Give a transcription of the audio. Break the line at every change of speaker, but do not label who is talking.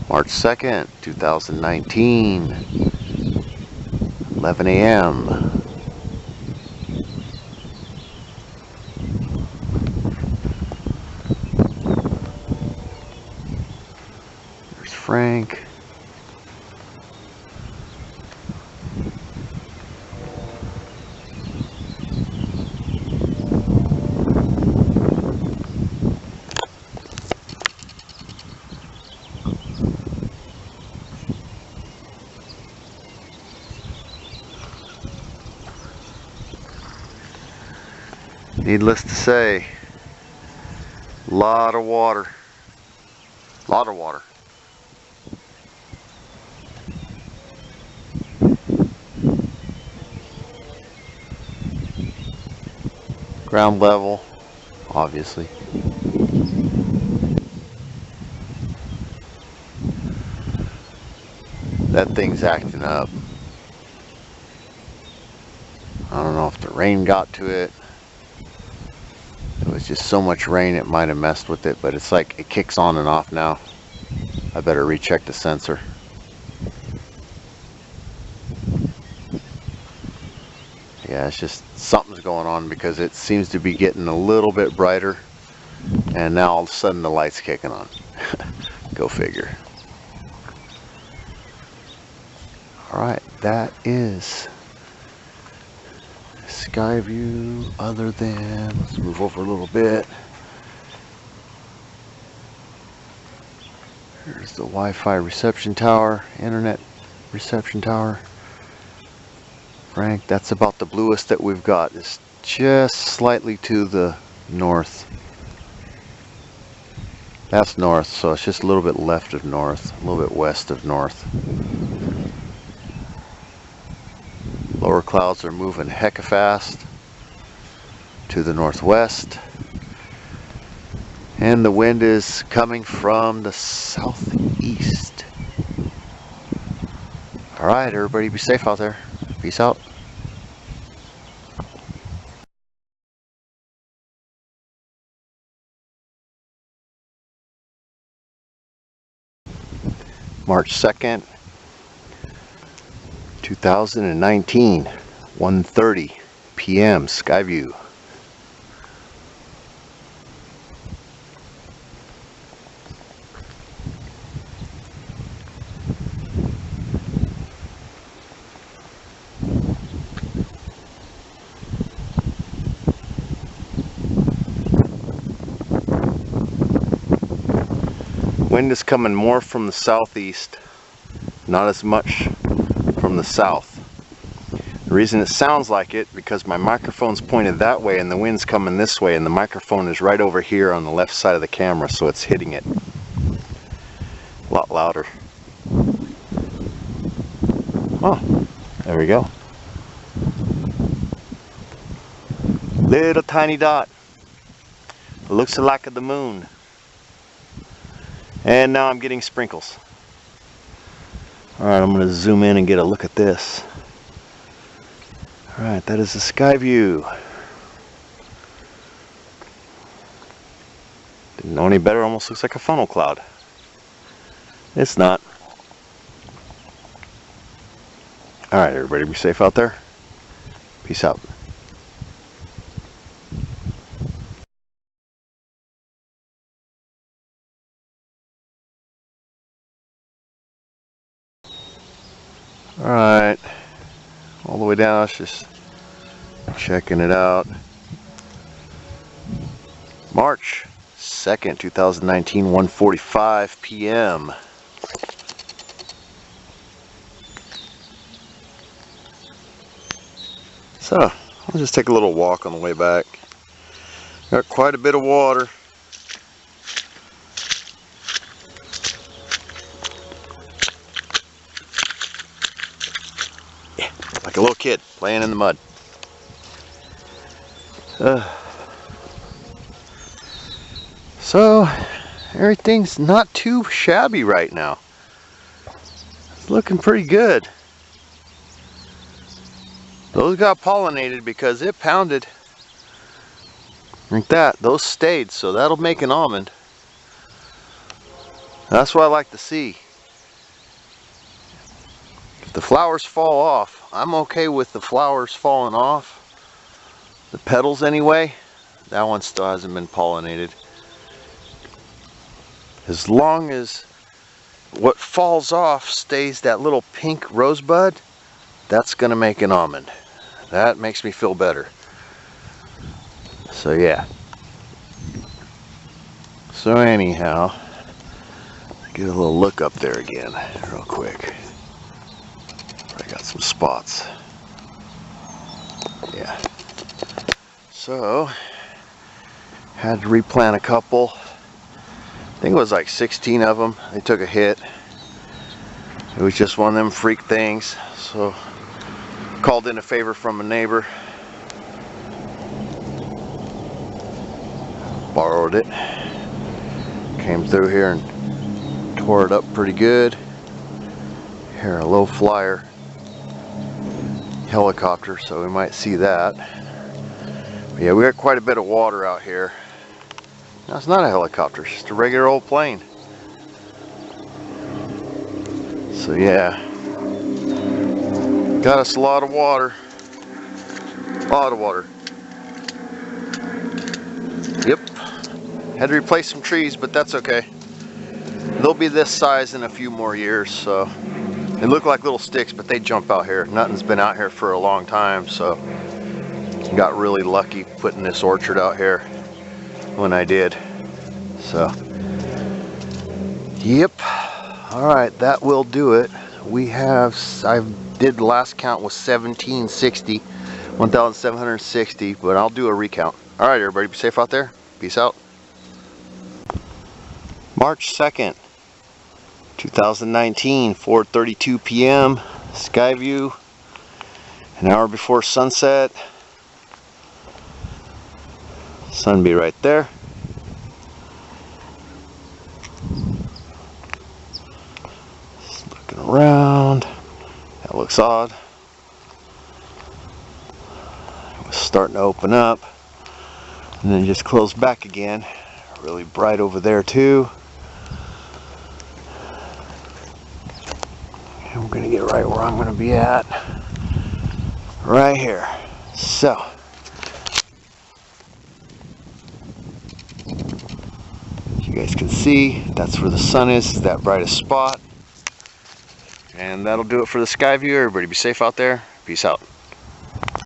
March 2nd, 2019, 11 a.m. There's Frank. Needless to say, a lot of water. Ground level, obviously. That thing's acting up. I don't know if the rain got to it. It was just so much rain it might have messed with it, but it's like it kicks on and off now. I better recheck the sensor. Yeah, it's just something's going on because it seems to be getting a little bit brighter, and now all of a sudden the light's kicking on. Go figure. Alright, that is sky view other than, let's move over a little bit. Here's the Wi-Fi reception tower, internet reception tower. Frank, that's about the bluest that we've got. It's just slightly to the north. That's north, so it's just a little bit left of north, a little bit west of north. Lower clouds are moving hecka fast to the northwest. And the wind is coming from the southeast. Alright, everybody be safe out there. Peace out. March 2nd, 2019, 1:30 p.m. Skyview. Wind is coming more from the southeast, not as much from the south. The reason it sounds like it, because my microphone's pointed that way and the wind's coming this way, and the microphone is right over here on the left side of the camera, so it's hitting it a lot louder. Oh, there we go. Little tiny dot. Looks like the moon. And now I'm getting sprinkles. Alright, I'm going to zoom in and get a look at this. Alright, that is the sky view. Didn't know any better, almost looks like a funnel cloud. It's not. Alright, everybody be safe out there. Peace out. Alright, all the way down, it's just checking it out. March 2nd, 2019, 1:45 p.m. So, I'll just take a little walk on the way back. Got quite a bit of water. Yeah, like a little kid playing in the mud. So, everything's not too shabby right now. It's looking pretty good. Those got pollinated because it pounded like that. Those stayed, so that'll make an almond. That's what I like to see. the flowers fall off, I'm okay with the flowers falling off. The petals anyway, that one still hasn't been pollinated. As long as what falls off stays that little pink rosebud, that's gonna make an almond. That makes me feel better. So yeah. So anyhow, get a little look up there again real quick. I got some spots. Yeah. So had to replant a couple. I think it was like 16 of them. They took a hit. It was just one of them freak things. So called in a favor from a neighbor. Borrowed it. Came through here and tore it up pretty good. Here, a low flyer helicopter, so we might see that. But yeah, we got quite a bit of water out here. No, it's not a helicopter, it's just a regular old plane. So yeah, got us a lot of water. A lot of water. Yep. Had to replace some trees, but that's okay. They'll be this size in a few more years, so they look like little sticks, but they jump out here. Nothing's been out here for a long time, so got really lucky putting this orchard out here when I did. So yep. All right, that will do it. We have, I did the last count was 1760, but I'll do a recount. All right, everybody, be safe out there. Peace out. March 2nd, 2019, 4:32 p.m. Skyview, an hour before sunset. Sun be right there. Just looking around. That looks odd. It was starting to open up and then just close back again. Really bright over there too. And we're gonna get right where I'm gonna be at. Right here. So you guys can see that's where the sun is that brightest spot. And that'll do it for the Skyview. Everybody be safe out there. Peace out.